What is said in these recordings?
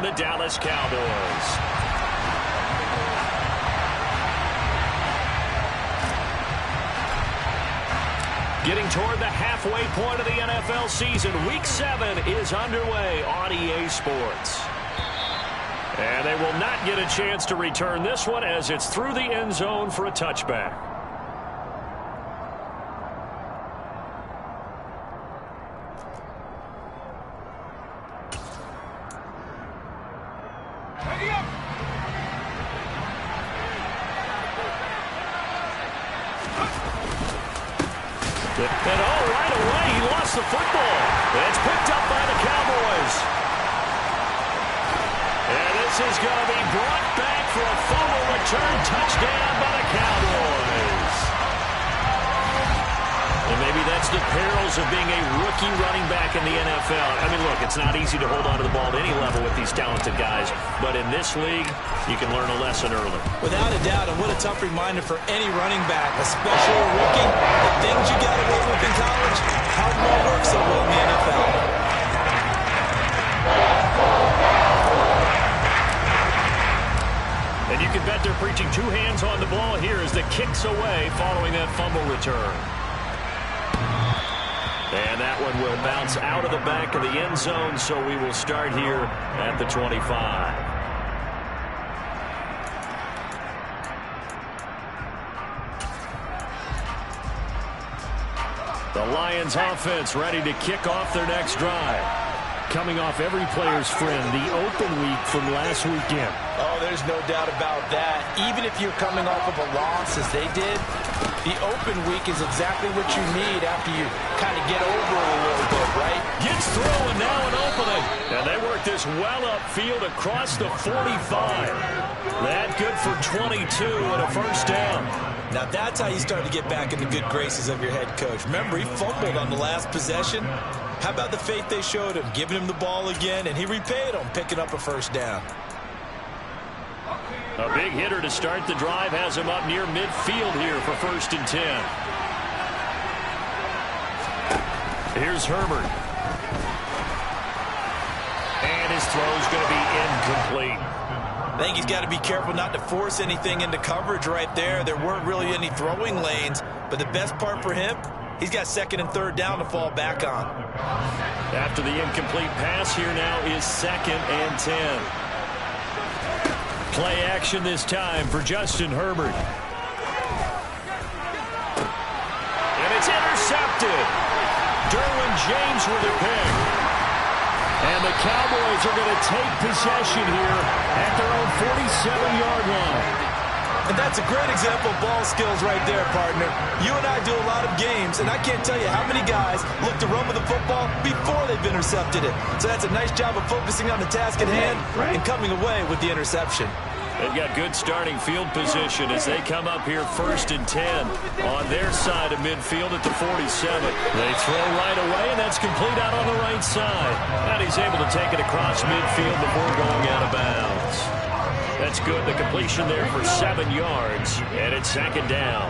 and the Dallas Cowboys. Getting toward the halfway point of the NFL season, Week 7 is underway on EA Sports. And they will not get a chance to return this one as it's through the end zone for a touchback. And right away, he lost the football. It's picked up by the Cowboys. And this is going to be brought back for a fumble return touchdown by the Cowboys. And maybe that's the perils of being a rookie running back in the NFL. I mean, look, it's not easy to hold on to the ball at any level with these talented guys. But in this league, you can learn a lesson early. Without a doubt, and what a tough reminder for any running back, especially a rookie. The things you got to work with in college, how it won't work so well in the NFL. And you can bet they're preaching two hands on the ball here as the kick's away following that fumble return. And that one will bounce out of the back of the end zone, so we will start here at the 25. The Lions offense ready to kick off their next drive. Coming off every player's friend, the open week from last weekend. Oh, there's no doubt about that. Even if you're coming off of a loss as they did, the open week is exactly what you need after you kind of get over it a little bit, right? Gets through and now an opening. And they work this well upfield across the 45. That good for 22 and a first down. Now that's how you start to get back in the good graces of your head coach. Remember, he fumbled on the last possession. How about the faith they showed him, giving him the ball again, and he repaid them, picking up a first down. A big hitter to start the drive has him up near midfield here for 1st and 10. Here's Herbert. And his throw's going to be incomplete. I think he's got to be careful not to force anything into coverage right there. There weren't really any throwing lanes, but the best part for him, he's got 2nd and 3rd down to fall back on. After the incomplete pass, here now is 2nd and 10. Play action this time for Justin Herbert. And it's intercepted. Derwin James with a pick. And the Cowboys are going to take possession here at their own 47-yard line. And that's a great example of ball skills right there, partner. You and I do a lot of games, and I can't tell you how many guys look to run with the football before they've intercepted it. So that's a nice job of focusing on the task at hand and coming away with the interception. They've got good starting field position as they come up here 1st and 10 on their side of midfield at the 47. They throw right away, and that's complete out on the right side. And he's able to take it across midfield before going out of bounds. That's good. The completion there for 7 yards, and it's 2nd down.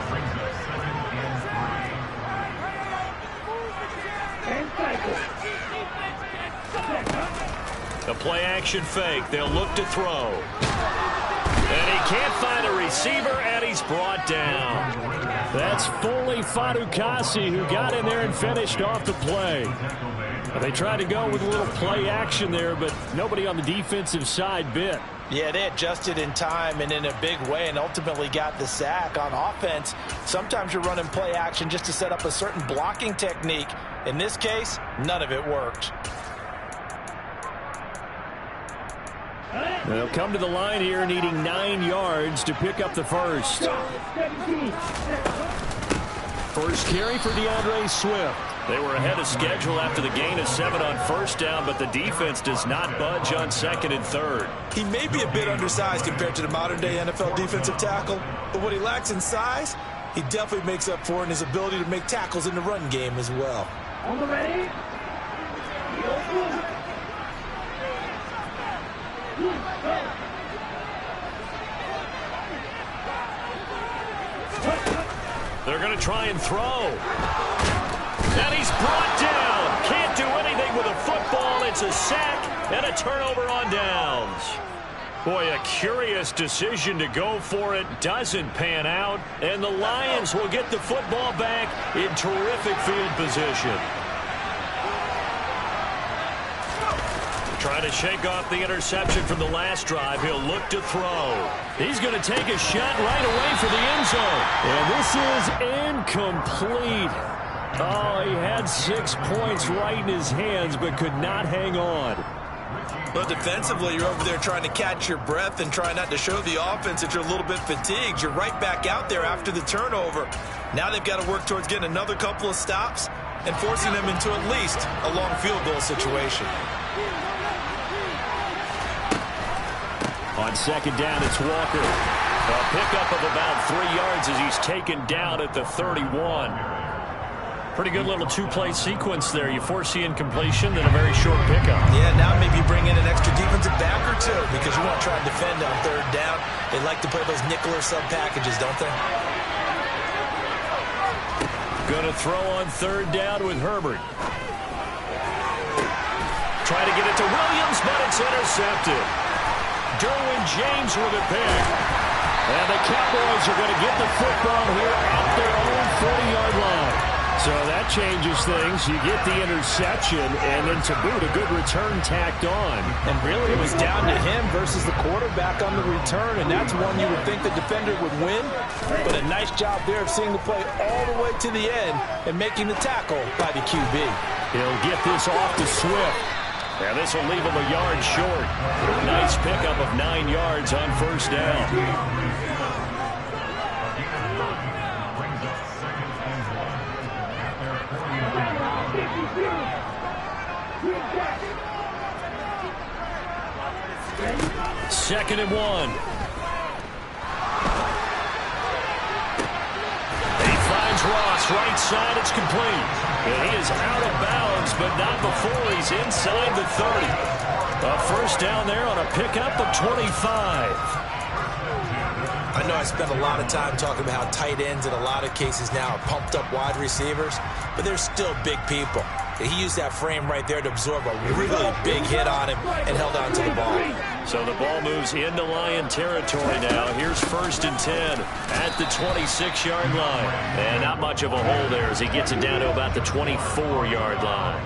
A play-action fake. They'll look to throw. And he can't find a receiver, and he's brought down. That's Foley Fadukasi who got in there and finished off the play. They tried to go with a little play action there, but nobody on the defensive side bit. Yeah, they adjusted in time and in a big way and ultimately got the sack. On offense, sometimes you're running play action just to set up a certain blocking technique. In this case, none of it worked. They'll come to the line here needing 9 yards to pick up the first. First carry for DeAndre Swift. They were ahead of schedule after the gain of 7 on 1st down, but the defense does not budge on 2nd and 3rd. He may be a bit undersized compared to the modern-day NFL defensive tackle, but what he lacks in size, he definitely makes up for in his ability to make tackles in the run game as well. On the ready. They're going to try and throw. And he's brought down. Can't do anything with a football. It's a sack and a turnover on downs. Boy, a curious decision to go for it. Doesn't pan out. And the Lions will get the football back in terrific field position. Trying to shake off the interception from the last drive. He'll look to throw. He's going to take a shot right away for the end zone. And this is incomplete. Oh, he had 6 points right in his hands, but could not hang on. But defensively, you're over there trying to catch your breath and try not to show the offense that you're a little bit fatigued. You're right back out there after the turnover. Now they've got to work towards getting another couple of stops and forcing them into at least a long field goal situation. On second down, it's Walker. A pickup of about 3 yards as he's taken down at the 31. Pretty good little two-play sequence there. You force the incompletion, then a very short pickup. Yeah, now maybe you bring in an extra defensive back or two because you want to try and defend on third down. They like to play those nickel or sub packages, don't they? Going to throw on third down with Herbert. Try to get it to Williams, but it's intercepted. Derwin James with a pick. And the Cowboys are going to get the football here at their own 40-yard line. So that changes things. You get the interception, and then to boot, a good return tacked on. And really, it was down to him versus the quarterback on the return, and that's one you would think the defender would win. But a nice job there of seeing the play all the way to the end and making the tackle by the QB. He'll get this off to Swift. And this will leave him a yard short. Nice pickup of 9 yards on first down. Second and 1. He finds Ross right side. It's complete. And he is out of bounds, but not before he's inside the 30. A first down there on a pickup of 25. I know I spent a lot of time talking about how tight ends in a lot of cases now are pumped up wide receivers, but they're still big people. And he used that frame right there to absorb a really big hit on him and held on to the ball. So the ball moves into Lion territory now. Here's first and 10 at the 26-yard line. And not much of a hole there as he gets it down to about the 24-yard line.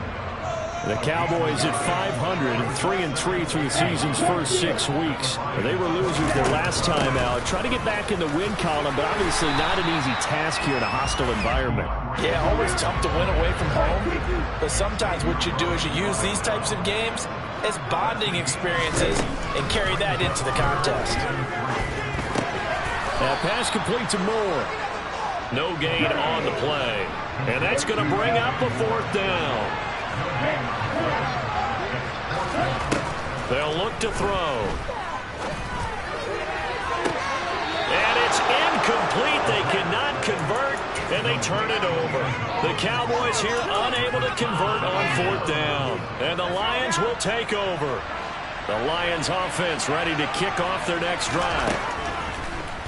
The Cowboys at 500 and 3-3 through the season's first 6 weeks. They were losers their last time out. Try to get back in the win column, but obviously not an easy task here in a hostile environment. Yeah, always tough to win away from home. But sometimes what you do is you use these types of games as bonding experiences and carry that into the contest. That pass complete to Moore. No gain on the play. And that's going to bring up a fourth down. They'll look to throw. And it's incomplete. They cannot convert, and they turn it over. The Cowboys here unable to convert on fourth down. And the Lions will take over. The Lions offense ready to kick off their next drive.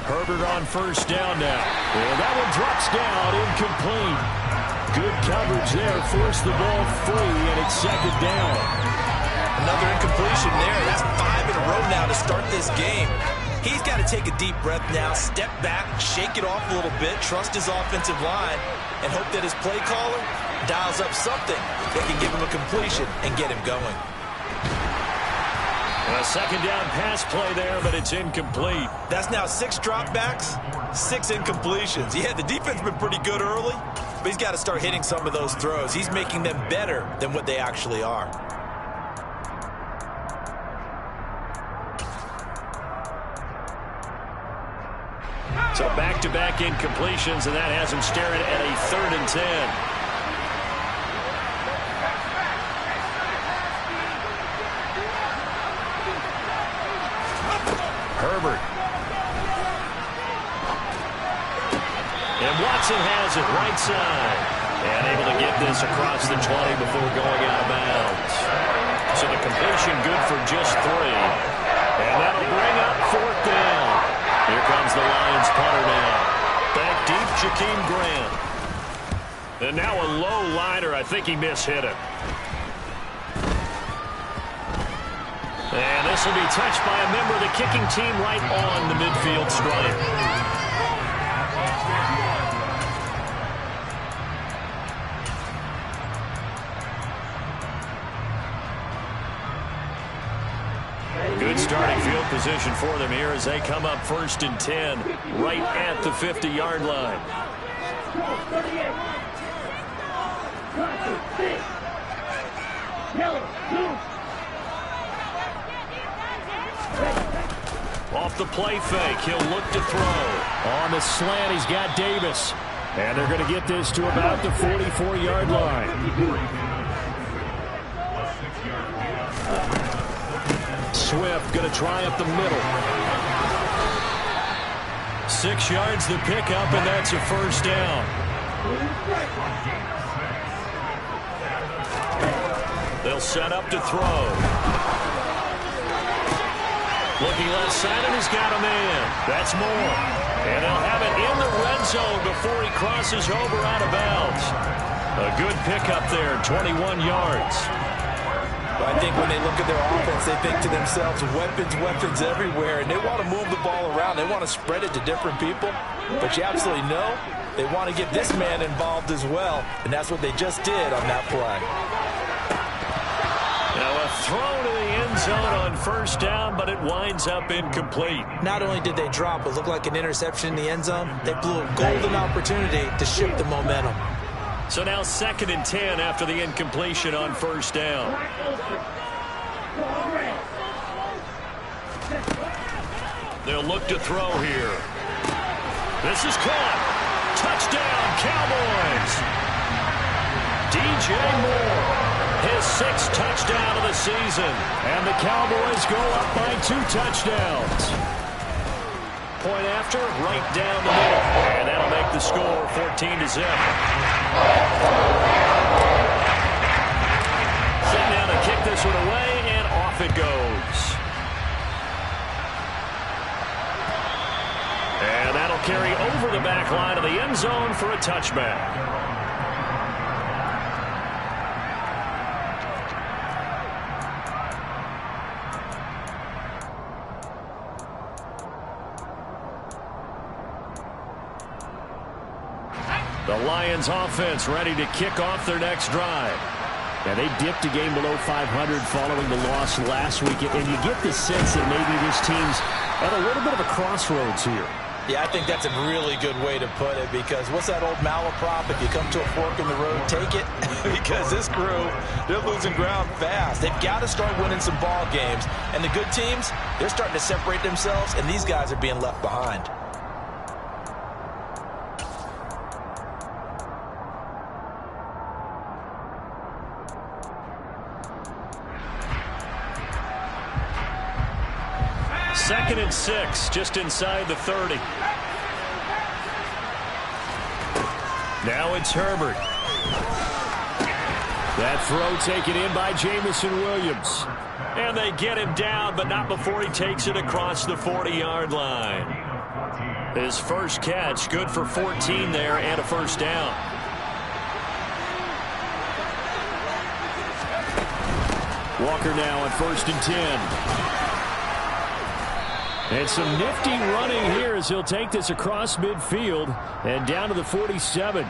Herbert on first down now. And that one drops down, incomplete. Good coverage there, forced the ball free, and it's second down. Another incompletion there. That's 5 in a row now to start this game. He's got to take a deep breath now, step back, shake it off a little bit, trust his offensive line, and hope that his play caller dials up something that can give him a completion and get him going. A second down pass play there, but it's incomplete. That's now 6 dropbacks, 6 incompletions. Yeah, the defense has been pretty good early, but he's got to start hitting some of those throws. He's making them better than what they actually are. So back-to-back incompletions, and that has him staring at a 3rd and 10. Herbert. And Watson has it right side. And able to get this across the 20 before going out of bounds. So the completion good for just 3. And that'll bring up 4th down. Here comes the Lions punter now. Back deep, Jakeem Grant. And now a low liner. I think he mishit it. And this will be touched by a member of the kicking team right on the midfield stripe. Good starting field position for them here as they come up 1st and 10 right at the 50-yard line. Off the play fake, he'll look to throw. On the slant, he's got Davis. And they're going to get this to about the 44-yard line. Swift going to try up the middle. 6 yards the pickup, and that's a first down. They'll set up to throw. Looking left side, and he's got a man. That's Moore. And they'll have it in the red zone before he crosses over out of bounds. A good pickup there, 21 yards. I think when they look at their offense, they think to themselves, weapons everywhere, and they want to move the ball around. They want to spread it to different people, but you absolutely know they want to get this man involved as well, and that's what they just did on that play. Now a throw to the end zone on first down, but it winds up incomplete. Not only did they drop what looked like an interception in the end zone, they blew a golden opportunity to shift the momentum. So now 2nd and 10 after the incompletion on first down. They'll look to throw here. This is caught. Touchdown, Cowboys. DJ Moore, his 6th touchdown of the season. And the Cowboys go up by 2 touchdowns. Point after, right down the middle. And that'll make the score 14-0. Sitting down to kick this one away, and off it goes. And that'll carry over the back line of the end zone for a touchback. The Lions offense ready to kick off their next drive. Now, they dipped a game below 500 following the loss last week, and you get the sense that maybe this team's at a little bit of a crossroads here. Yeah, I think that's a really good way to put it, because what's that old malaprop? If you come to a fork in the road, take it. Because this crew, they're losing ground fast. They've got to start winning some ball games. And the good teams, they're starting to separate themselves, and these guys are being left behind. Second and 6, just inside the 30. Now it's Herbert. That throw taken in by Jamison Williams. And they get him down, but not before he takes it across the 40-yard line. His first catch, good for 14 there and a first down. Walker now on 1st and 10. And some nifty running here as he'll take this across midfield and down to the 47.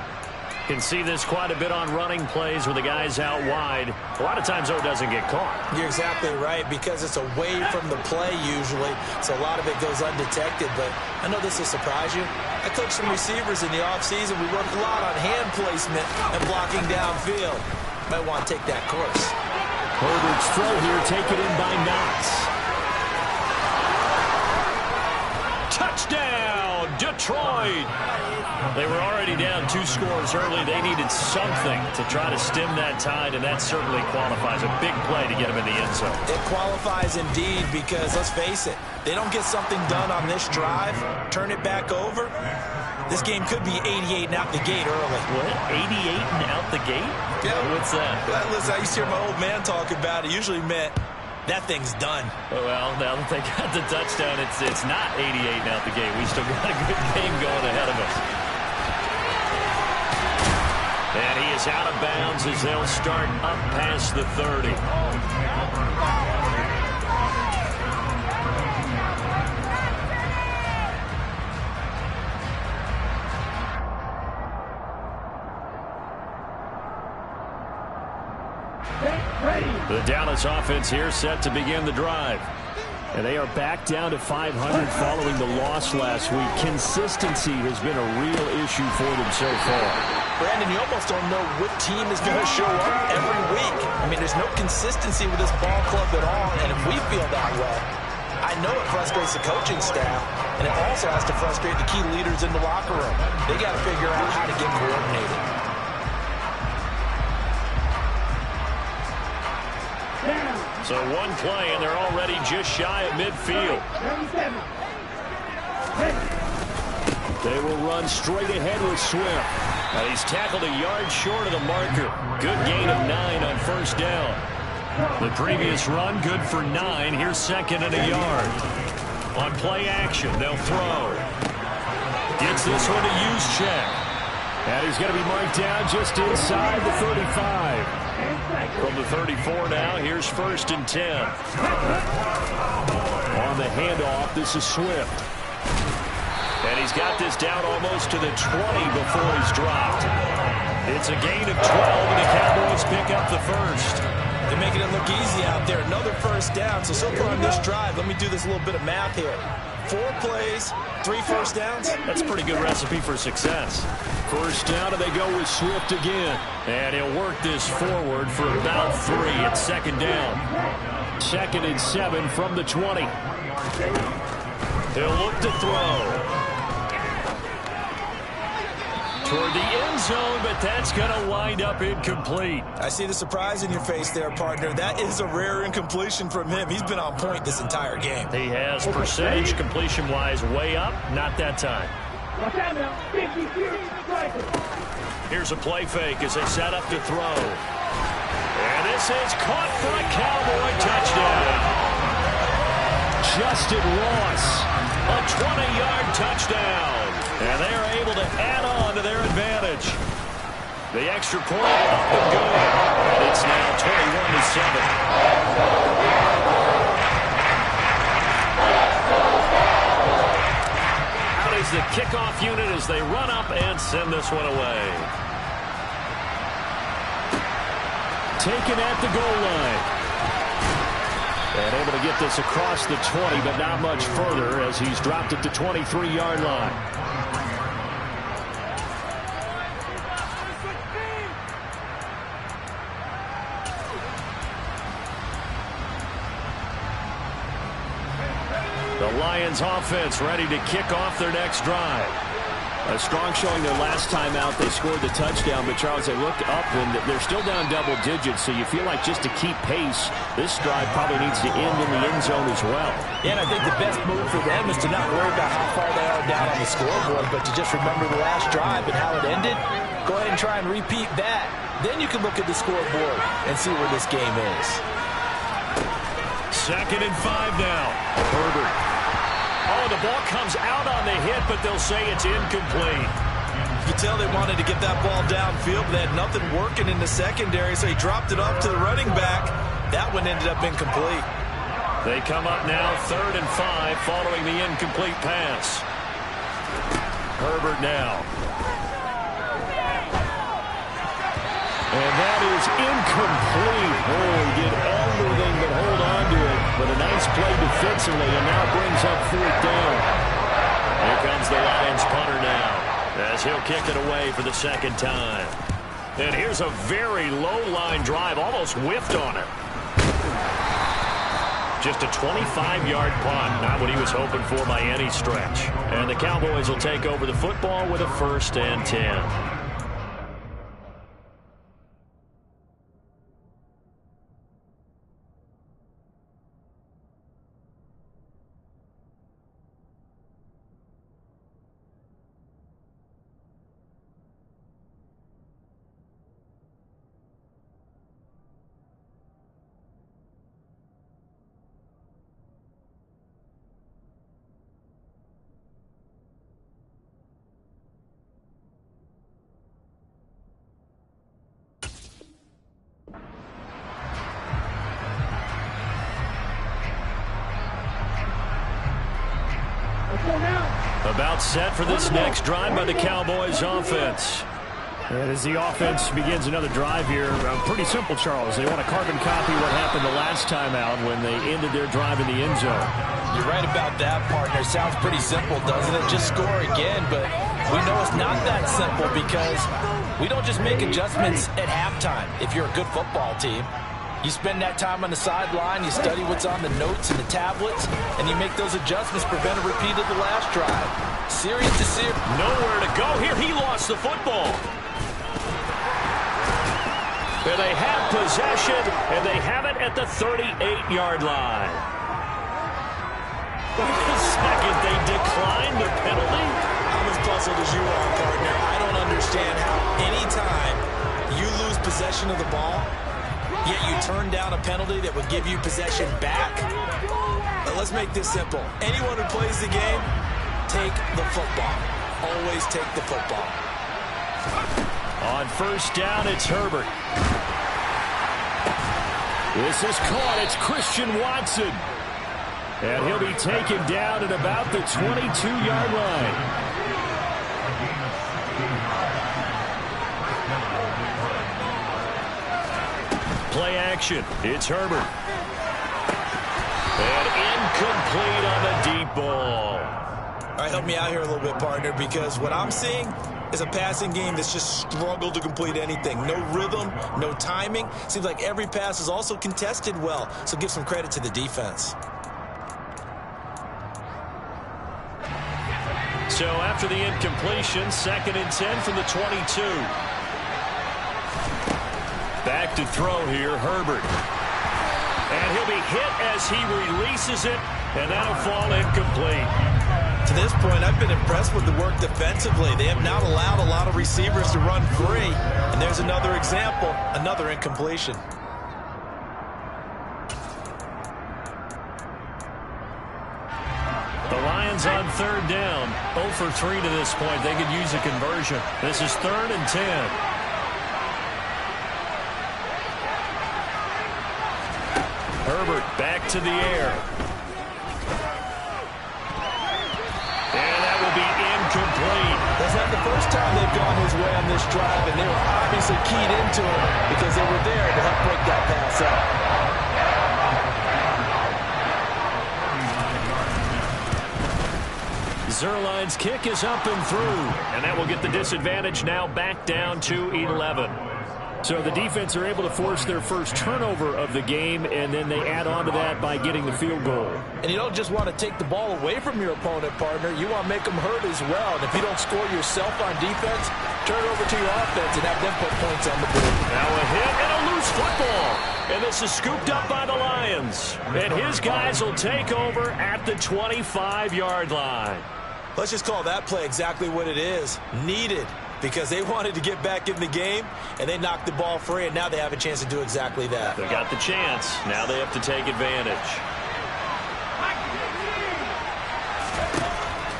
Can see this quite a bit on running plays with the guys out wide. A lot of times, though, it doesn't get caught. You're exactly right, because it's away from the play usually, so a lot of it goes undetected. But I know this will surprise you. I coached some receivers in the offseason. We worked a lot on hand placement and blocking downfield. Might want to take that course. Herbert's throw here taken in by Knox. Touchdown, Detroit! They were already down 2 scores early. They needed something to try to stem that tide, and that certainly qualifies. A big play to get them in the end zone. It qualifies indeed, because let's face it, they don't get something done on this drive, turn it back over, this game could be 88 and out the gate early. What? 88 and out the gate? Yeah. What's that? Well, listen, I used to hear my old man talk about it. Usually meant that thing's done. Well, now that they got the touchdown, it's not 88 and out the gate. We still got a good game going ahead of us. And he is out of bounds as they'll start up past the 30. The Dallas offense here set to begin the drive. And they are back down to 500 following the loss last week. Consistency has been a real issue for them so far. Brandon, you almost don't know what team is going to show up every week. I mean, there's no consistency with this ball club at all, and if we feel that way, I know it frustrates the coaching staff, and it also has to frustrate the key leaders in the locker room. They got to figure out how to get coordinated. So one play, and they're already just shy of midfield. They will run straight ahead with Swift. He's tackled a yard short of the marker. Good gain of 9 on first down. The previous run, good for 9. Here's second and a yard. On play action, they'll throw. Gets this one to Juszczyk. And he's going to be marked down just inside the 35. From the 34 now, here's first and 10. On the handoff, this is Swift. And he's got this down almost to the 20 before he's dropped. It's a gain of 12, and the Cowboys pick up the first. They're making it look easy out there. Another first down. So far on this drive, let me do this little bit of math here. 4 plays, 3 first downs. That's a pretty good recipe for success. First down, and they go with Swift again. And he'll work this forward for about 3. It's second down. Second and 7 from the 20. He'll look to throw. Toward the end zone, but that's going to wind up incomplete. I see the surprise in your face there, partner. That is a rare incompletion from him. He's been on point this entire game. He has percentage completion-wise way up. Not that time. Here's a play fake as they set up to throw. And this is caught for a Cowboy touchdown. Justin Ross. A 20-yard touchdown. And they are able to add on to their advantage. The extra point up and good. And it's now 21-7. Out is the kickoff unit as they run up and send this one away. Taken at the goal line. And able to get this across the 20, but not much further as he's dropped at the 23-yard line. The Lions offense ready to kick off their next drive. A strong showing their last time out. They scored the touchdown, but Charles, they look up and they're still down double digits, so you feel like just to keep pace, this drive probably needs to end in the end zone as well. Yeah, and I think the best move for them is to not worry about how far they are down on the scoreboard, but to just remember the last drive and how it ended. Go ahead and try and repeat that. Then you can look at the scoreboard and see where this game is. Second and 5 now. Herbert. Oh, the ball comes out on the hit, but they'll say it's incomplete. You can tell they wanted to get that ball downfield, but they had nothing working in the secondary, so he dropped it off to the running back. That one ended up incomplete. They come up now, 3rd and 5, following the incomplete pass. Herbert now. And that is incomplete. Oh, he did everything but hold on to it. But a nice play defensively, and now brings up 4th down. Here comes the Lions punter now, as he'll kick it away for the 2nd time. And here's a very low-line drive, almost whiffed on it. Just a 25-yard punt, not what he was hoping for by any stretch. And the Cowboys will take over the football with a 1st and 10. About set for this next drive by the Cowboys offense. And as the offense begins another drive here, pretty simple, Charles. They want to carbon copy what happened the last time out when they ended their drive in the end zone. You're right about that, partner. Sounds pretty simple, doesn't it? Just score again, but we know it's not that simple because we don't just make adjustments at halftime if you're a good football team. You spend that time on the sideline, you study what's on the notes and the tablets, and you make those adjustments, prevent a repeat of the last drive. Series to series. Nowhere to go here. He lost the football. And they have possession, and they have it at the 38-yard line. Wait a second, they declined the penalty? I'm as puzzled as you are, partner. I don't understand how anytime you lose possession of the ball, yet you turn down a penalty that would give you possession back. But let's make this simple. Anyone who plays the game, take the football. Always take the football. On first down, it's Herbert. This is caught. It's Christian Watson. And he'll be taken down at about the 22-yard line. Play action. It's Herbert. And incomplete on the deep ball. All right, help me out here a little bit, partner, because what I'm seeing is a passing game that's just struggled to complete anything. No rhythm, no timing. Seems like every pass is also contested well, so give some credit to the defense. So after the incompletion, 2nd and 10 from the 22. Back to throw here, Herbert. And he'll be hit as he releases it, and that'll fall incomplete. To this point, I've been impressed with the work defensively. They have not allowed a lot of receivers to run free. And there's another example, another incompletion. The Lions on 3rd down. 0 for 3 to this point. They could use a conversion. This is 3rd and 10. Herbert back to the air. And that will be incomplete. That's not the first time they've gone his way on this drive, and they were obviously keyed into it because they were there to help break that pass up. Zuerlein's kick is up and through, and that will get the disadvantage now back down to 11. So the defense are able to force their first turnover of the game, and then they add on to that by getting the field goal. And you don't just want to take the ball away from your opponent, partner. You want to make them hurt as well. And if you don't score yourself on defense, turn it over to your offense and have them put points on the board. Now a hit and a loose football. And this is scooped up by the Lions. And his guys will take over at the 25-yard line. Let's just call that play exactly what it is. Needed. Because they wanted to get back in the game, and they knocked the ball free, and now they have a chance to do exactly that. They got the chance. Now they have to take advantage.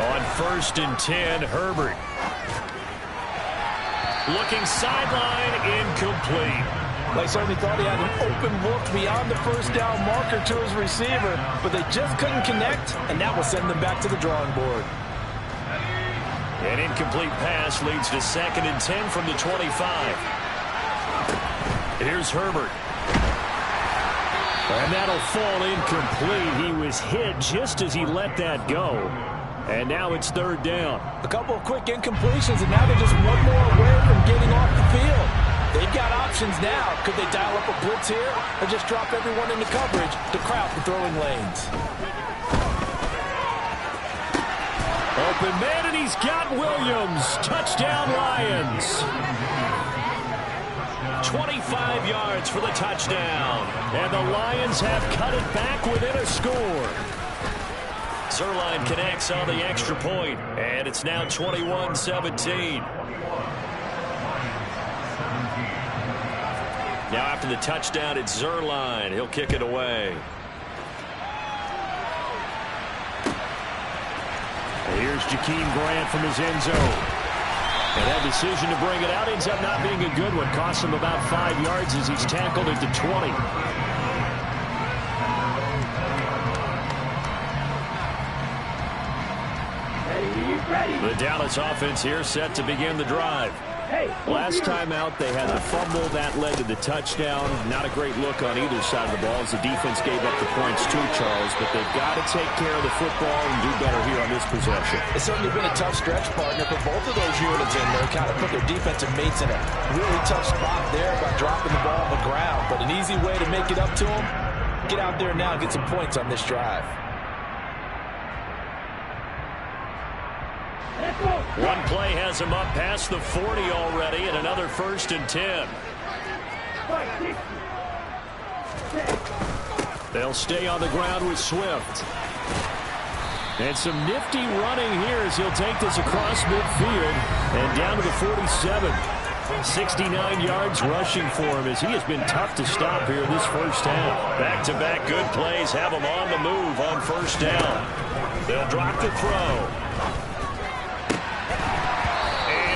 On 1st and 10, Herbert. Looking sideline, incomplete. They certainly thought he had an open look beyond the first down marker to his receiver, but they just couldn't connect, and that will send them back to the drawing board. An incomplete pass leads to 2nd and 10 from the 25. Here's Herbert. And that'll fall incomplete. He was hit just as he let that go. And now it's 3rd down. A couple of quick incompletions, and now they're just one more away from getting off the field. They've got options now. Could they dial up a blitz here or just drop everyone into coverage to crowd the throwing lanes? Open man, and he's got Williams. Touchdown, Lions. 25 yards for the touchdown. And the Lions have cut it back within a score. Zuerlein connects on the extra point, and it's now 21-17. Now after the touchdown, it's Zuerlein. He'll kick it away. Here's Jakeem Grant from his end zone. And that decision to bring it out ends up not being a good one. Costs him about 5 yards as he's tackled at the 20. The Dallas offense here set to begin the drive. Last time out, they had the fumble. That led to the touchdown. Not a great look on either side of the ball as the defense gave up the points too, Charles. But they've got to take care of the football and do better here on this possession. It's certainly been a tough stretch, partner, for both of those units in there. Kind of put their defensive mates in a really tough spot there by dropping the ball on the ground. But an easy way to make it up to them, get out there now and get some points on this drive. One play has him up past the 40 already, and another 1st and 10. They'll stay on the ground with Swift. And some nifty running here as he'll take this across midfield and down to the 47. 69 yards rushing for him as he has been tough to stop here this first half. Back-to-back good plays have him on the move on 1st down. They'll drop the throw.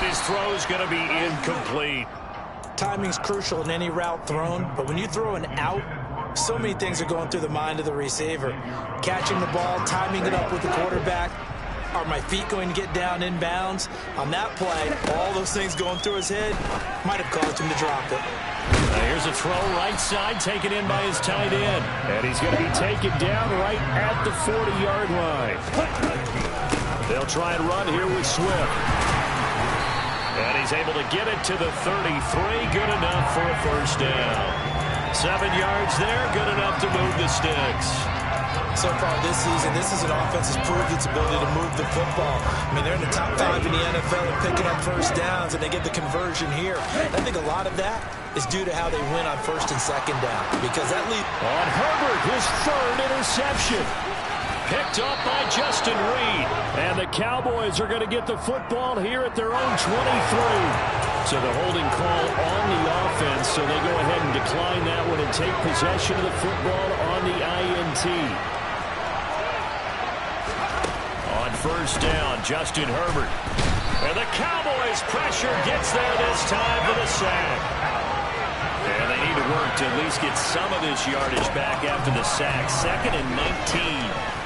His throw is going to be incomplete. Timing's crucial in any route thrown, but when you throw an out, so many things are going through the mind of the receiver. Catching the ball, timing it up with the quarterback. Are my feet going to get down in bounds? On that play, all those things going through his head might have caused him to drop it. Here's a throw right side, taken in by his tight end. And he's going to be taken down right at the 40-yard line. They'll try and run here with Swift. And he's able to get it to the 33. Good enough for a 1st down. 7 yards there. Good enough to move the sticks. So far this season, this is an offense that's proved its ability to move the football. I mean, they're in the top 5 in the NFL and picking up 1st downs, and they get the conversion here. I think a lot of that is due to how they win on 1st and 2nd down. Because that lead on Herbert, his 3rd interception. Picked up by Justin Reed. And the Cowboys are going to get the football here at their own 23. So the holding call on the offense, so they go ahead and decline that one and take possession of the football on the INT. On 1st down, Justin Herbert. And the Cowboys pressure gets there this time for the sack. And they need to work to at least get some of this yardage back after the sack. 2nd and 19.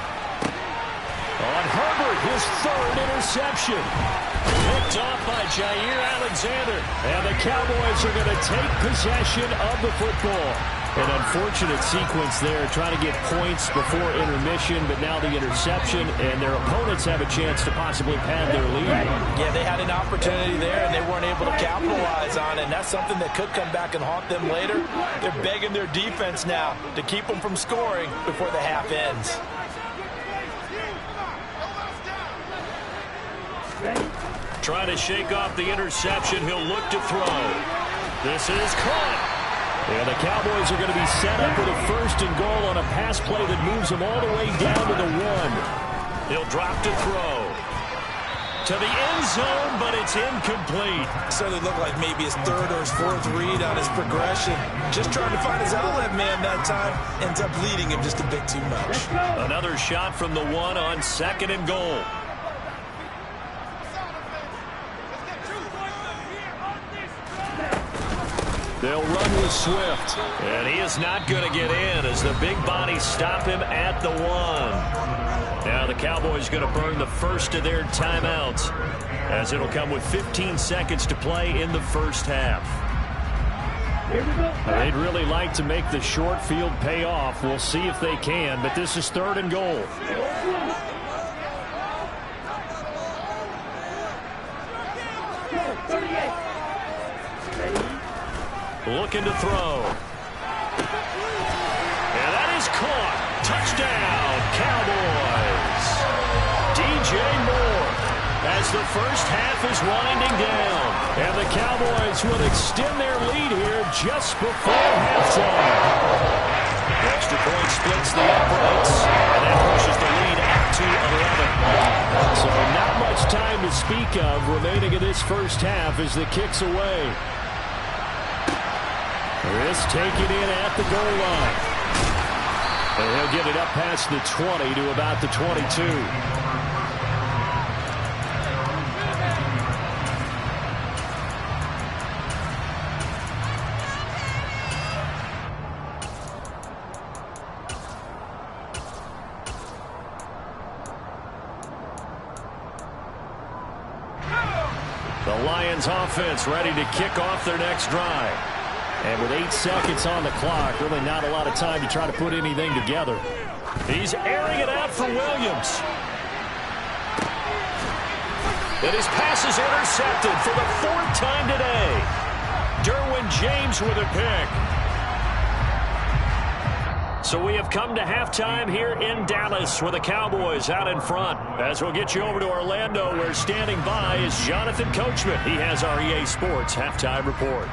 On Herbert, his 3rd interception. Picked off by Jair Alexander. And the Cowboys are going to take possession of the football. An unfortunate sequence there, trying to get points before intermission, but now the interception, and their opponents have a chance to possibly pad their lead. Yeah, they had an opportunity there, and they weren't able to capitalize on it, and that's something that could come back and haunt them later. They're begging their defense now to keep them from scoring before the half ends. Trying to shake off the interception. He'll look to throw. This is caught. And the Cowboys are going to be set up with a 1st and goal on a pass play that moves them all the way down to the 1. He'll drop to throw. To the end zone, but it's incomplete. So it looked like maybe his 3rd or his 4th read on his progression. Just trying to find his outlet man that time. Ends up leading him just a bit too much. Another shot from the 1 on 2nd and goal. They'll run with Swift. And he is not going to get in as the big bodies stop him at the 1. Now the Cowboys going to burn the 1st of their timeouts as it'll come with 15 seconds to play in the 1st half. They'd really like to make the short field pay off. We'll see if they can, but this is 3rd and goal. Looking to throw. And that is caught. Touchdown, Cowboys. DJ Moore as the first half is winding down. And the Cowboys will extend their lead here just before halftime. Extra point splits the uprights, and that pushes the lead up to 11. So not much time to speak of remaining in this first half as the kick's away. This taken in at the goal line. And he'll get it up past the 20 to about the 22. The Lions offense ready to kick off their next drive. And with 8 seconds on the clock, really not a lot of time to try to put anything together. He's airing it out for Williams. And his pass is intercepted for the 4th time today. Derwin James with a pick. So we have come to halftime here in Dallas with the Cowboys out in front. As we'll get you over to Orlando, where standing by is Jonathan Coachman. He has our EA Sports halftime report.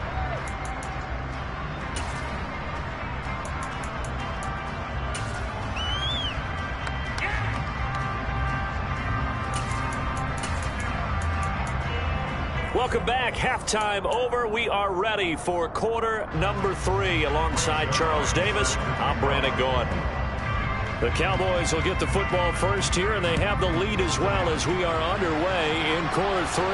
Welcome back. Halftime over. We are ready for quarter number 3. Alongside Charles Davis, I'm Brandon Gordon. The Cowboys will get the football first here, and they have the lead as well as we are underway in quarter 3.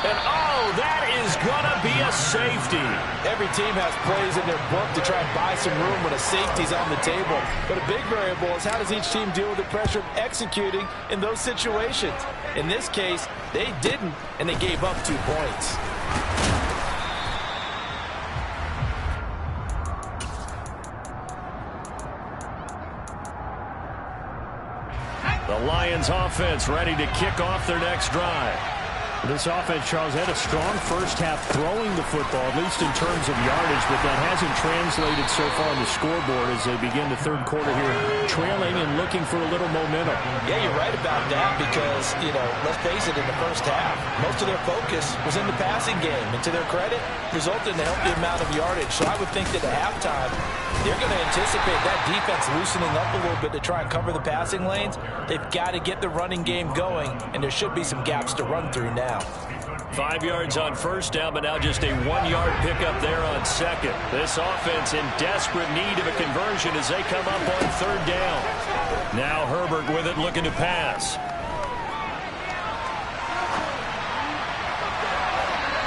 And, oh, that is going to be a safety. Every team has plays in their book to try and buy some room when a safety's on the table. But a big variable is how does each team deal with the pressure of executing in those situations. In this case, they didn't, and they gave up 2 points. The Lions offense ready to kick off their next drive. This offense, Charles, had a strong first half throwing the football, at least in terms of yardage, but that hasn't translated so far on the scoreboard as they begin the third quarter here, trailing and looking for a little momentum. Yeah, you're right about that because, let's face it, in the first half, most of their focus was in the passing game. And to their credit, resulted in a healthy amount of yardage. So I would think that at halftime, they're going to anticipate that defense loosening up a little bit to try and cover the passing lanes. They've got to get the running game going, and there should be some gaps to run through now. 5 yards on first down, but now just a 1-yard pickup there on second. This offense in desperate need of a conversion as they come up on third down. Now Herbert with it, looking to pass.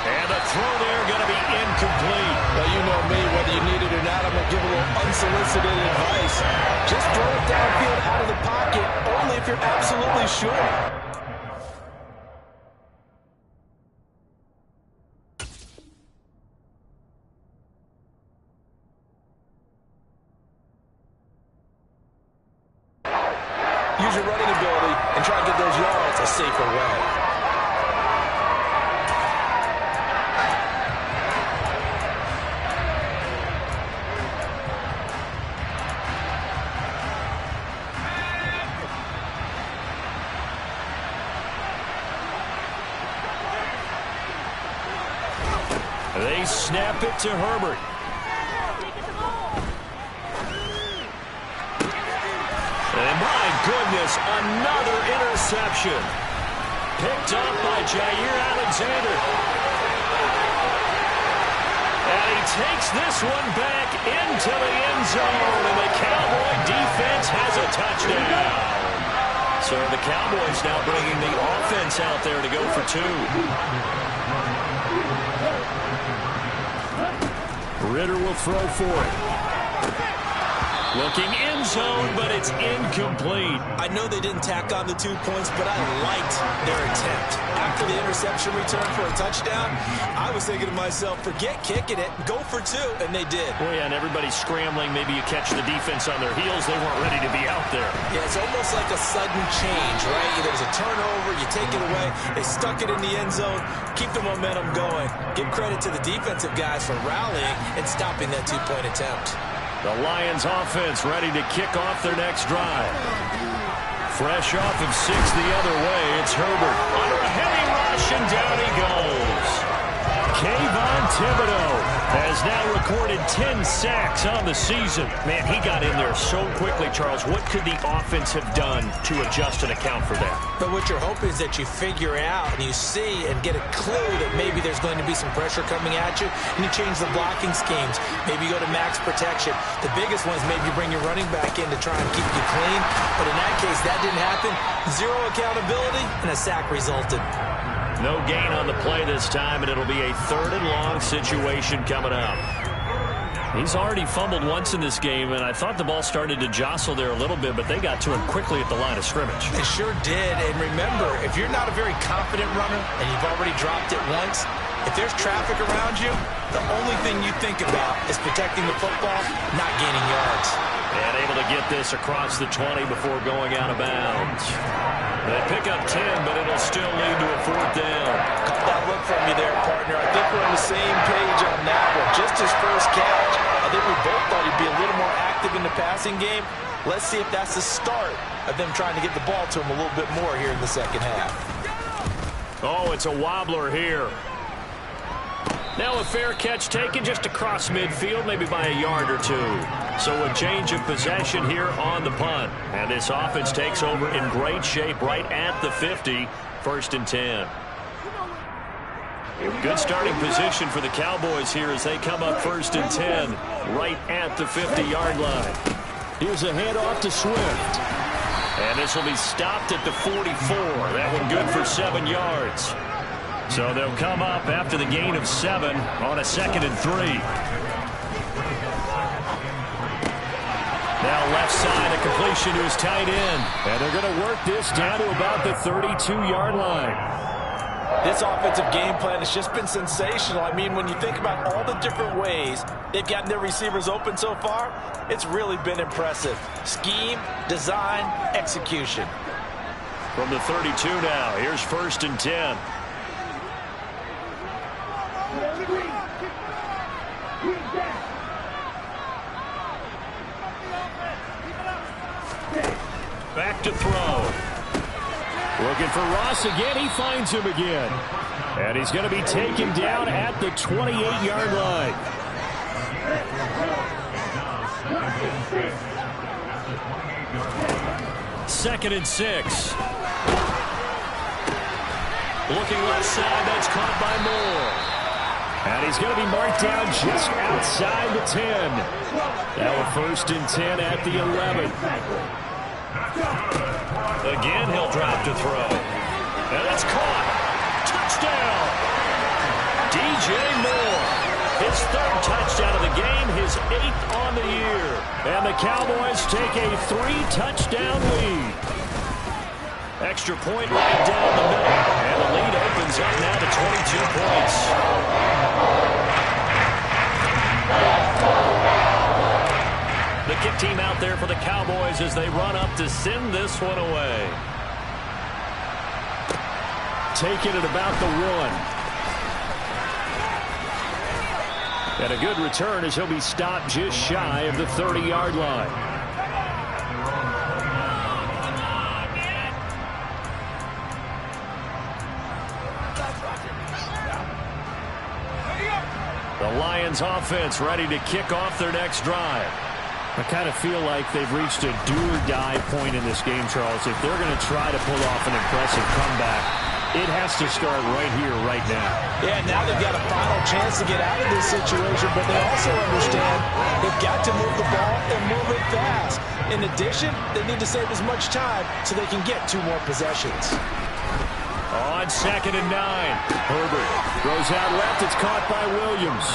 And the throw there going to be incomplete. Well, you know me, whether you need it or not, I'm going to give a little unsolicited advice. Just throw it downfield out of the pocket, only if you're absolutely sure. Use your running ability and try and get those yards a safer way. They snap it to Herbert. And my goodness, another interception. Picked up by Jair Alexander. And he takes this one back into the end zone. And the Cowboy defense has a touchdown. So the Cowboys now bringing the offense out there to go for 2. Ritter will throw for it. Looking end zone, but it's incomplete. I know they didn't tack on the 2 points, but I liked their attempt. After the interception return for a touchdown, I was thinking to myself, forget kicking it, go for 2, and they did. Well, yeah, and everybody's scrambling. Maybe you catch the defense on their heels. They weren't ready to be out there. Yeah, it's almost like a sudden change, right? There was a turnover, you take it away, they stuck it in the end zone, keep the momentum going. Give credit to the defensive guys for rallying and stopping that 2-point attempt. The Lions offense ready to kick off their next drive. Fresh off of 6 the other way, it's Herbert. Under a heavy rush, and down he goes. Kayvon Thibodeau has now recorded 10 sacks on the season. Man, he got in there so quickly, Charles. What could the offense have done to adjust and account for that? But what you're hoping is that you figure out and you see and get a clue that maybe there's going to be some pressure coming at you, and you change the blocking schemes. Maybe you go to max protection. The biggest one is maybe you bring your running back in to try and keep you clean. But in that case, that didn't happen. 0 accountability, and a sack resulted. No gain on the play this time, and it'll be a 3rd and long situation coming up. He's already fumbled once in this game, and I thought the ball started to jostle there a little bit, but they got to him quickly at the line of scrimmage. They sure did. And remember, if you're not a very confident runner and you've already dropped it once, if there's traffic around you, the only thing you think about is protecting the football, not gaining yards. And able to get this across the 20 before going out of bounds. They pick up 10, but it'll still lead to a 4th down. Caught that look from you there, partner. I think we're on the same page on that one. Just his first catch, I think we both thought he'd be a little more active in the passing game. Let's see if that's the start of them trying to get the ball to him a little bit more here in the second half. Oh, it's a wobbler here. Now a fair catch taken just across midfield, maybe by a yard or two. So a change of possession here on the punt. And this offense takes over in great shape right at the 50, 1st and 10. Good starting position for the Cowboys here as they come up 1st and 10, right at the 50-yard line. Here's a handoff to Swift. And this will be stopped at the 44. That one good for 7 yards. So they'll come up after the gain of 7 on a 2nd and 3. Now left side, a completion to his tight end. And they're going to work this down to about the 32-yard line. This offensive game plan has just been sensational. I mean, when you think about all the different ways they've gotten their receivers open so far, it's really been impressive. Scheme, design, execution. From the 32 now, here's 1st and 10. Back to throw. Looking for Ross again. He finds him again. And he's going to be taken down at the 28-yard line. Second and 6. Looking left side. That's caught by Moore. And he's going to be marked down just outside the 10. Now a 1st and 10 at the 11. Again, he'll drop to throw. And that's caught. Touchdown. DJ Moore. His 3rd touchdown of the game, his 8th on the year. And the Cowboys take a 3-touchdown lead. Extra point right down the middle. And the lead opens up now to 22 points. The kick team out there for the Cowboys as they run up to send this one away. Taking it about the 1. And a good return as he'll be stopped just shy of the 30-yard line. The Lions offense ready to kick off their next drive. I kind of feel like they've reached a do-or-die point in this game, Charles. If they're going to try to pull off an impressive comeback, it has to start right here, right now. Yeah, now they've got a final chance to get out of this situation, but they also understand they've got to move the ball and move it fast. In addition, they need to save as much time so they can get 2 more possessions. On 2nd and 9. Herbert throws out left. It's caught by Williams.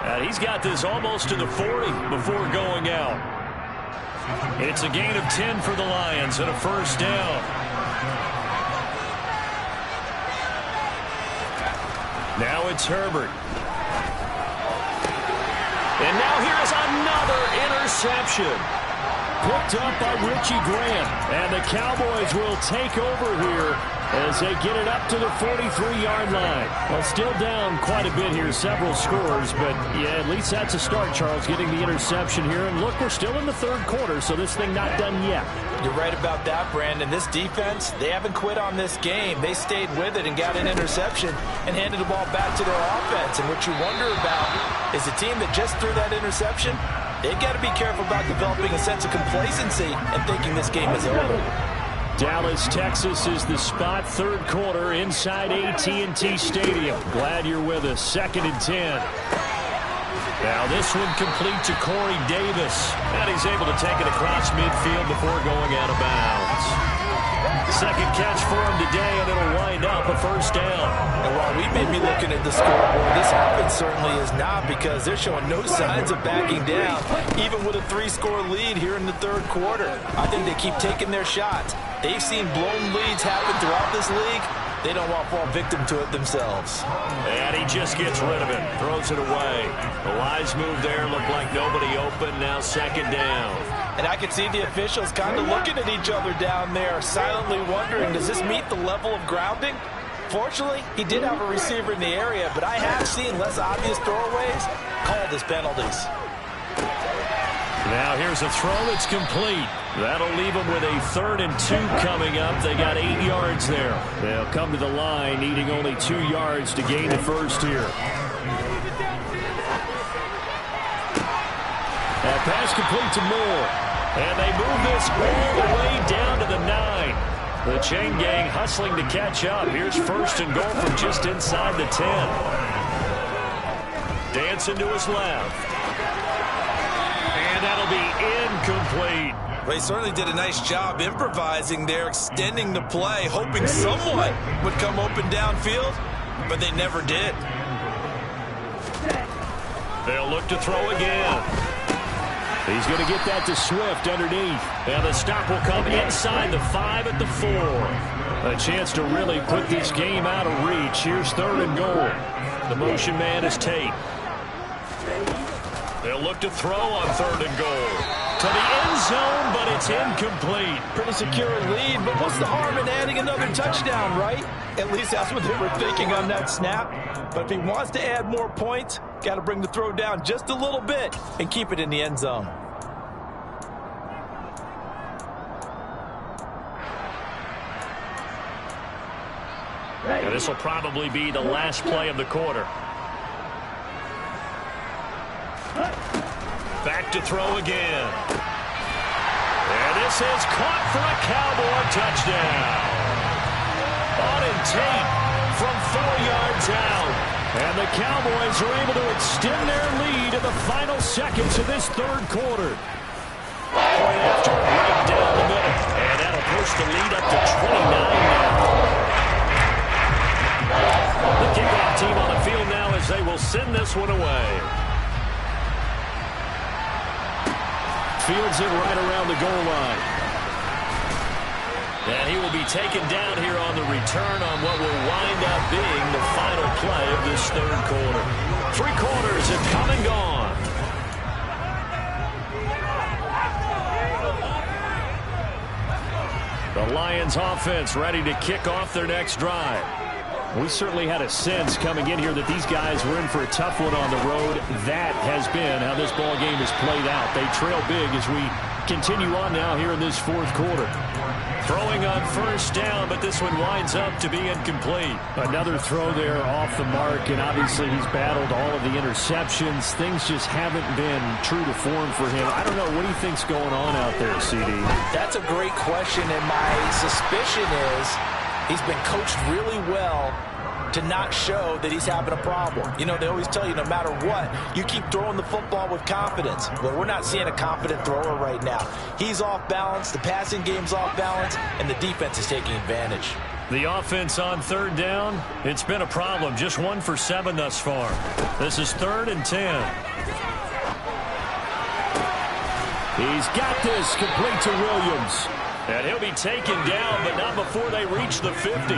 And he's got this almost to the 40 before going out. It's a gain of 10 for the Lions and a 1st down. Now it's Herbert. And now here's another interception. Picked up by Richie Grant. And the Cowboys will take over here as they get it up to the 43-yard line. Well, still down quite a bit here, several scores, but yeah, at least that's a start, Charles, getting the interception here. And look, we're still in the 3rd quarter, so this thing not done yet. You're right about that, Brandon. This defense, they haven't quit on this game. They stayed with it and got an interception and handed the ball back to their offense. And what you wonder about is the team that just threw that interception, they've got to be careful about developing a sense of complacency and thinking this game is over. Dallas, Texas is the spot, 3rd quarter inside AT&T Stadium. Glad you're with us. 2nd and 10. Now this one complete to Corey Davis. And he's able to take it across midfield before going out of bounds. Second catch for him today, and it'll wind up a first down. And while we may be looking at the scoreboard, this offense certainly is not, because they're showing no signs of backing down, even with a 3-score lead here in the third quarter. I think they keep taking their shots. They've seen blown leads happen throughout this league. They don't want to fall victim to it themselves. And he just gets rid of it, throws it away. The wise move there, looked like nobody open, now second down. And I can see the officials kind of looking at each other down there, silently wondering, does this meet the level of grounding? Fortunately, he did have a receiver in the area, but I have seen less obvious throwaways called as penalties. Now here's a throw that's complete. That'll leave them with a 3rd and 2 coming up. They got 8 yards there. They'll come to the line needing only 2 yards to gain the first here. That pass complete to Moore. And they move this all the way down to the 9. The chain gang hustling to catch up. Here's 1st and goal from just inside the 10. Dancing to his left. And that'll be incomplete. Well, he certainly did a nice job improvising there, extending the play, hoping someone would come open downfield, but they never did. They'll look to throw again. He's going to get that to Swift underneath. And the stop will come inside the 5 at the 4. A chance to really put this game out of reach. Here's 3rd and goal. The motion man is Tate. They'll look to throw on 3rd and goal. To the end zone, but it's incomplete. Pretty secure lead, but what's the harm in adding another touchdown, right? At least that's what they were thinking on that snap. But if he wants to add more points, got to bring the throw down just a little bit and keep it in the end zone. And this will probably be the last play of the quarter. Back to throw again. And this is caught for a Cowboy touchdown. Auden Tate from 4 yards out. And the Cowboys are able to extend their lead in the final seconds of this third quarter. Point after, right down the middle. And that'll push the lead up to 29 now. The kickoff team on the field now as they will send this one away. Fields it right around the goal line. And he will be taken down here on the return on what will wind up being the final play of this third quarter. 3 quarters have come and gone. The Lions offense ready to kick off their next drive. We certainly had a sense coming in here that these guys were in for a tough one on the road. That has been how this ball game has played out. They trail big as we continue on now here in this fourth quarter. Throwing on first down, but this one winds up to be incomplete. Another throw there off the mark, and obviously he's battled all of the interceptions. Things just haven't been true to form for him. I don't know. What do you think's going on out there, CD? That's a great question, and my suspicion is he's been coached really well to not show that he's having a problem. You know, they always tell you no matter what, you keep throwing the football with confidence. Well, we're not seeing a confident thrower right now. He's off balance, the passing game's off balance, and the defense is taking advantage. The offense on third down, it's been a problem. Just 1 for 7 thus far. This is 3rd and 10. He's got this complete to Williams. And he'll be taken down, but not before they reach the 50.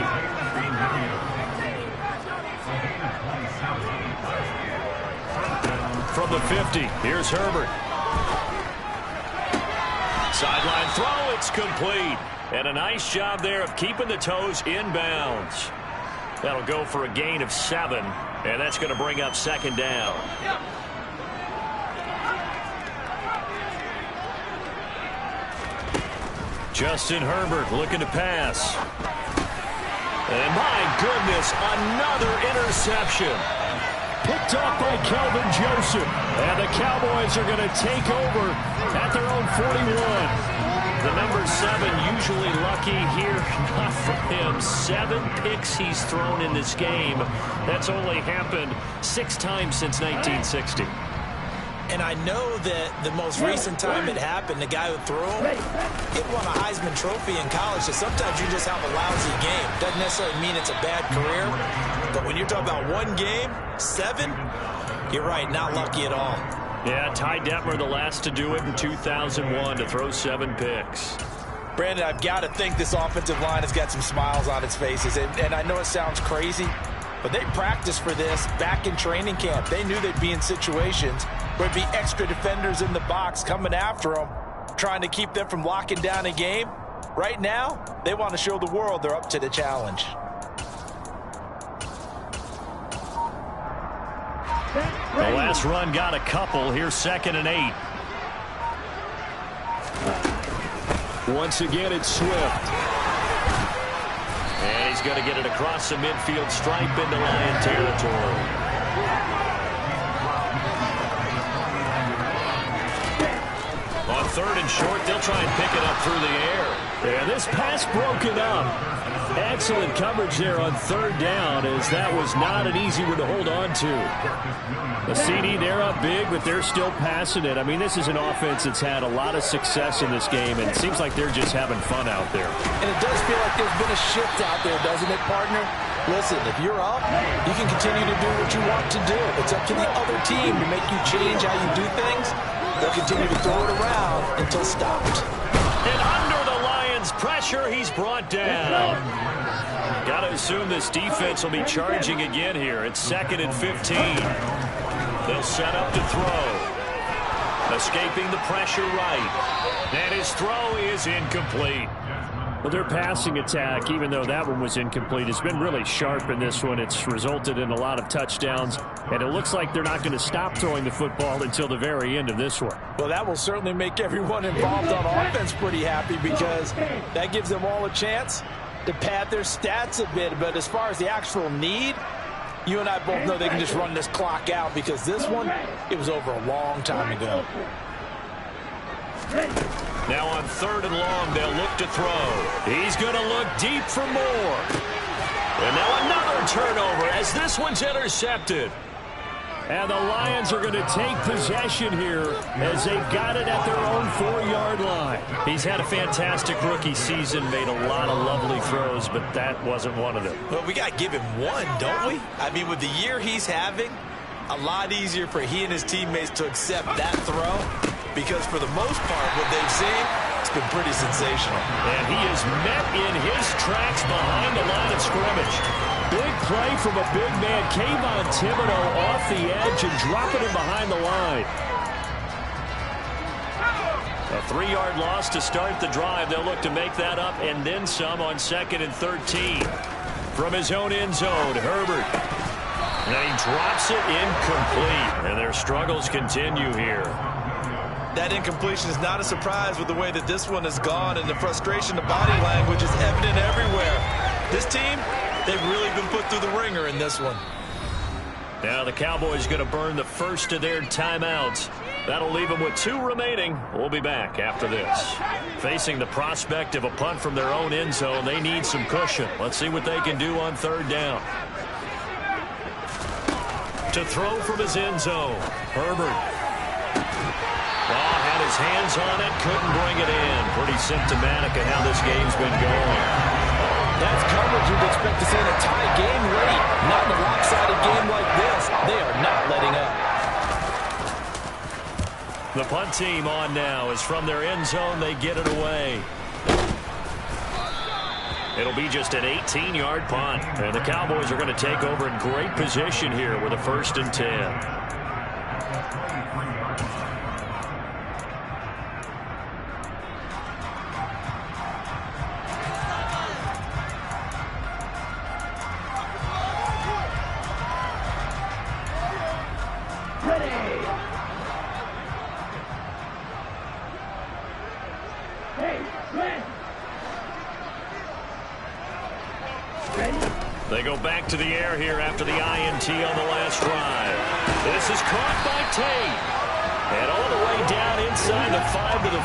From the 50, here's Herbert. Sideline throw, it's complete. And a nice job there of keeping the toes inbounds. That'll go for a gain of 7, and that's going to bring up 2nd down. Justin Herbert looking to pass. And my goodness, another interception. Picked off by Kelvin Joseph. And the Cowboys are going to take over at their own 41. The number 7 usually lucky here. Not for him. 7 picks he's thrown in this game. That's only happened 6 times since 1960. And I know that the most recent time it happened, the guy who threw him, it won a Heisman Trophy in college. So sometimes you just have a lousy game. Doesn't necessarily mean it's a bad career. But when you're talking about one game, 7, you're right, not lucky at all. Yeah, Ty Detmer, the last to do it in 2001, to throw 7 picks. Brandon, I've got to think this offensive line has got some smiles on its faces. And I know it sounds crazy, but they practiced for this back in training camp. They knew they'd be in situations where it'd be extra defenders in the box coming after them, trying to keep them from locking down a game. Right now, they want to show the world they're up to the challenge. The last run got a couple. Here's 2nd and 8. Once again, it's Swift. And he's going to get it across the midfield stripe into Lion territory. On 3rd and short, they'll try and pick it up through the air. And this pass broken up. Excellent coverage there on 3rd down, as that was not an easy one to hold on to. The CD, they're up big, but they're still passing it. I mean, this is an offense that's had a lot of success in this game, and it seems like they're just having fun out there. And it does feel like there's been a shift out there, doesn't it, partner? Listen, if you're up, you can continue to do what you want to do. It's up to the other team to make you change how you do things. They'll continue to throw it around until stopped. And under the Lions' pressure, he's brought down. Got to assume this defense will be charging again here. It's 2nd and 15. They'll set up to throw. Escaping the pressure right. And his throw is incomplete. Well, their passing attack, even though that one was incomplete, has been really sharp in this one. It's resulted in a lot of touchdowns, and it looks like they're not going to stop throwing the football until the very end of this one. Well, that will certainly make everyone involved on offense pretty happy, because that gives them all a chance to pad their stats a bit. But as far as the actual need, you and I both know they can just run this clock out, because this one, it was over a long time ago. Now on 3rd and long, they'll look to throw. He's going to look deep for more. And now another turnover as this one's intercepted. And the Lions are going to take possession here as they've got it at their own 4-yard line. He's had a fantastic rookie season, made a lot of lovely throws, but that wasn't one of them. Well, we got to give him one, don't we? I mean, with the year he's having, a lot easier for he and his teammates to accept that throw, because for the most part, what they've seen, it's been pretty sensational. And he is met in his tracks behind the line of scrimmage. Big play from a big man. Kayvon Thibodeau off the edge and dropping him behind the line. A 3-yard loss to start the drive. They'll look to make that up and then some on 2nd and 13. From his own end zone, Herbert. And he drops it incomplete. And their struggles continue here. That incompletion is not a surprise with the way that this one has gone, and the frustration, the body language is evident everywhere. This team, they've really been put through the ringer in this one. Now the Cowboys going to burn the first of their timeouts. That'll leave them with 2 remaining. We'll be back after this. Facing the prospect of a punt from their own end zone, they need some cushion. Let's see what they can do on 3rd down. To throw from his end zone, Herbert. Had his hands on it, couldn't bring it in. Pretty symptomatic of how this game's been going. That's coverage you'd expect to see in a tie game late. Not in a lopsided game like this. They are not letting up. The punt team on now is from their end zone. They get it away. It'll be just an 18-yard punt. And the Cowboys are going to take over in great position here with a 1st and 10. They go back to the air here after the INT on the last drive. This is caught by Tate. And all the way down inside the 5 to the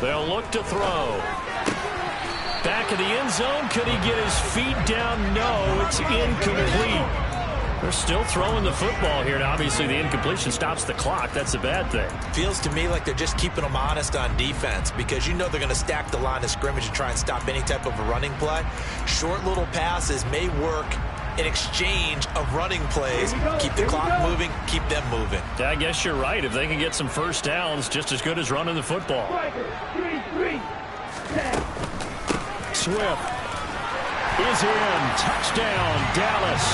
4. They'll look to throw. Back back of the end zone. Could he get his feet down? No, it's incomplete. They're still throwing the football here. Now, obviously, the incompletion stops the clock. That's a bad thing. Feels to me like they're just keeping them honest on defense because you know they're going to stack the line of scrimmage and try and stop any type of a running play. Short little passes may work in exchange of running plays. Keep the clock moving, keep them moving. Yeah, I guess you're right. If they can get some first downs, just as good as running the football. Swift is in. Touchdown, Dallas.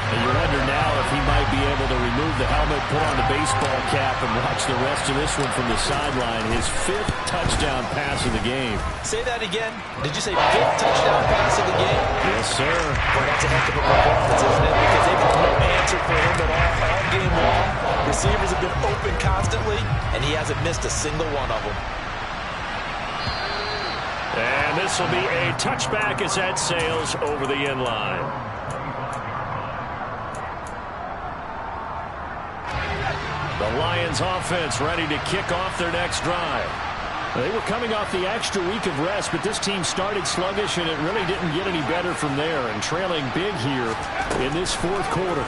And you wonder now if he might be able to remove the helmet, put on the baseball cap, and watch the rest of this one from the sideline. His 5th touchdown pass of the game. Say that again. Did you say 5th touchdown pass of the game? Yes, sir. Boy, that's a heck of a performance, isn't it? Because they've had no answer for him at all game long. Receivers have been open constantly, and he hasn't missed a single one of them. And this will be a touchback as that sails over the end line. The Lions offense ready to kick off their next drive. They were coming off the extra week of rest, but this team started sluggish, and it really didn't get any better from there, and trailing big here in this 4th quarter.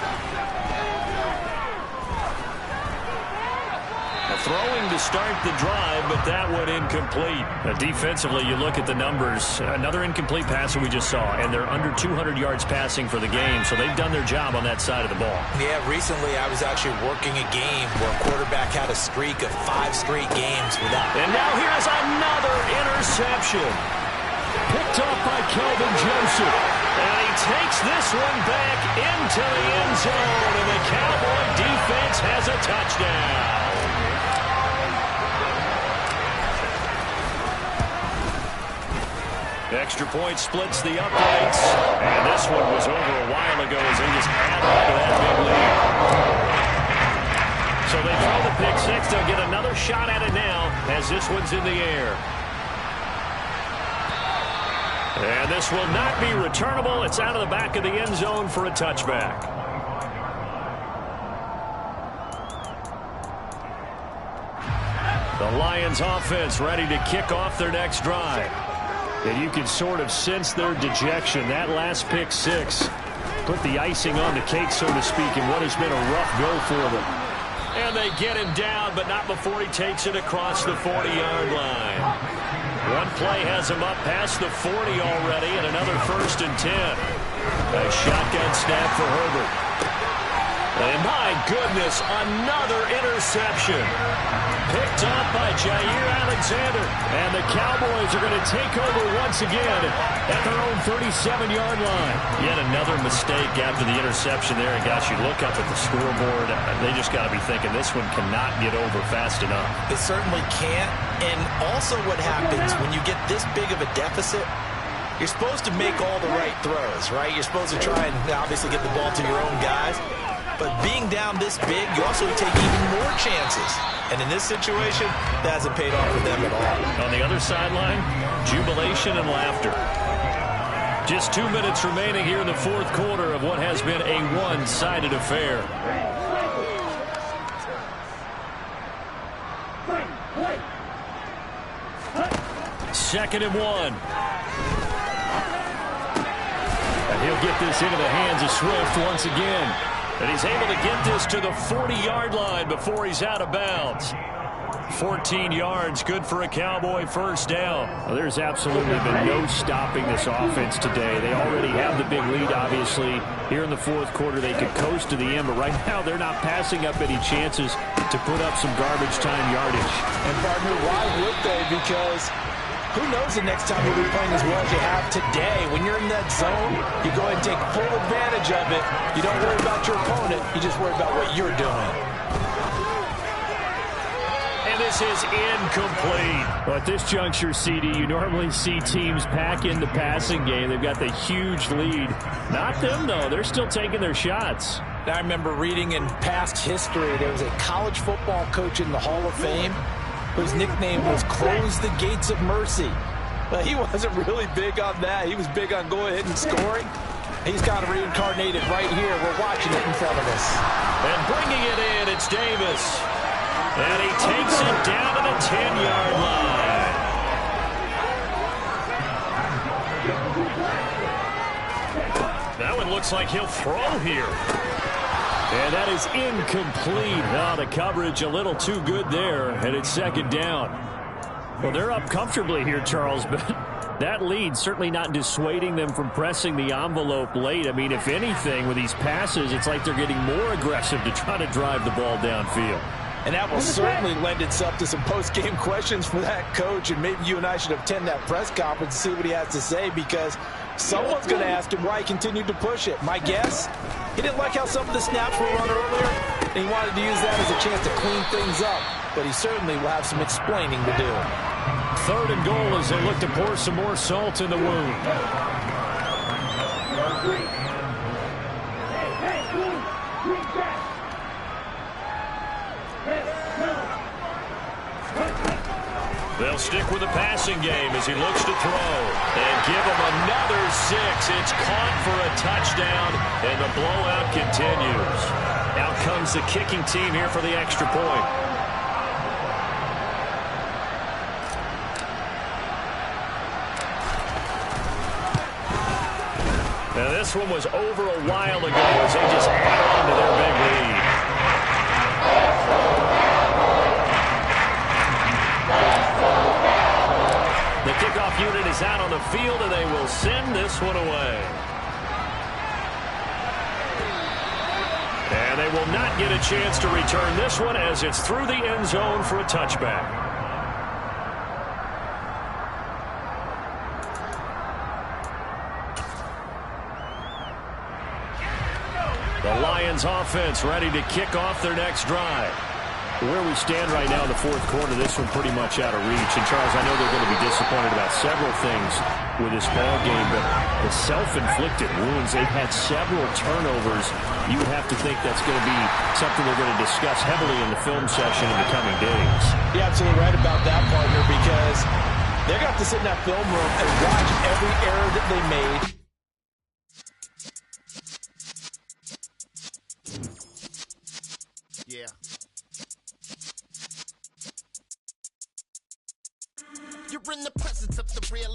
Throwing to start the drive, but that one incomplete. Defensively, you look at the numbers. Another incomplete pass that we just saw, and they're under 200 yards passing for the game, so they've done their job on that side of the ball. Yeah, recently I was actually working a game where a quarterback had a streak of 5 straight games without. And now here's another interception. Picked off by Kelvin Joseph. And he takes this one back into the end zone, and the Cowboy defense has a touchdown. Extra point splits the uprights. And this one was over a while ago as they just add on to that big lead. So they throw the pick six. They'll get another shot at it now as this one's in the air. And this will not be returnable. It's out of the back of the end zone for a touchback. The Lions offense ready to kick off their next drive. And you can sort of sense their dejection. That last pick six put the icing on the cake, so to speak, in what has been a rough go for them. And they get him down, but not before he takes it across the 40-yard line. One play has him up past the 40 already, and another 1st and 10. A shotgun snap for Herbert. And my goodness, another interception. Picked off by Jair Alexander. And the Cowboys are going to take over once again at their own 37-yard line. Yet another mistake after the interception there. And gosh, you look up at the scoreboard, they just got to be thinking this one cannot get over fast enough. It certainly can't. And also what happens when you get this big of a deficit, you're supposed to make all the right throws, right? You're supposed to try and obviously get the ball to your own guys. But being down this big, you also take even more chances. And in this situation, that hasn't paid off for them at all. On the other sideline, jubilation and laughter. Just 2 minutes remaining here in the 4th quarter of what has been a one-sided affair. Second and 1. And he'll get this into the hands of Swift once again. And he's able to get this to the 40-yard line before he's out of bounds. 14 yards, good for a Cowboy first down. Well, there's absolutely been no stopping this offense today. They already have the big lead, obviously. Here in the 4th quarter, they could coast to the end, but right now they're not passing up any chances to put up some garbage time yardage. And, partner, why would they? Because who knows the next time you'll be playing as well as you have today. When you're in that zone, you go ahead and take full advantage of it. You don't worry about your opponent. You just worry about what you're doing. And this is incomplete. Well, at this juncture, CD, you normally see teams pack in the passing game. They've got the huge lead. Not them, though. They're still taking their shots. I remember reading in past history, there was a college football coach in the Hall of Fame whose nickname was Close the Gates of Mercy. But he wasn't really big on that. He was big on going ahead and scoring. He's got to reincarnate it right here. We're watching it in front of us. And bringing it in, it's Davis. And he takes it down to the 10-yard line. looks like he'll throw here. And that is incomplete. Now the coverage a little too good there, and it's second down. Well, they're up comfortably here, Charles, but that lead certainly not dissuading them from pressing the envelope late. I mean, if anything, with these passes, it's like they're getting more aggressive to try to drive the ball downfield. And that will certainly lend itself to some post-game questions for that coach, and maybe you and I should attend that press conference and see what he has to say, because someone's going to ask him why he continued to push it. My guess, he didn't like how some of the snaps were run earlier, and he wanted to use that as a chance to clean things up, but he certainly will have some explaining to do. Third and goal as they look to pour some more salt in the wound. They'll stick with the passing game as he looks to throw. And give him another 6. It's caught for a touchdown, and the blowout continues. Out comes the kicking team here for the extra point. Now this one was over a while ago as they just add on to their big lead. The kickoff unit is out on the field, and they will send this one away. And they will not get a chance to return this one as it's through the end zone for a touchback. The Lions offense ready to kick off their next drive. Where we stand right now in the fourth quarter, this one pretty much out of reach. And, Charles, I know they're going to be disappointed about several things with this ball game, but the self-inflicted wounds, they've had several turnovers. You would have to think that's going to be something they're going to discuss heavily in the film session in the coming days. You're absolutely right about that, partner, because they're going to have to sit in that film room and watch every error that they made. Yeah. You're in the presence of the real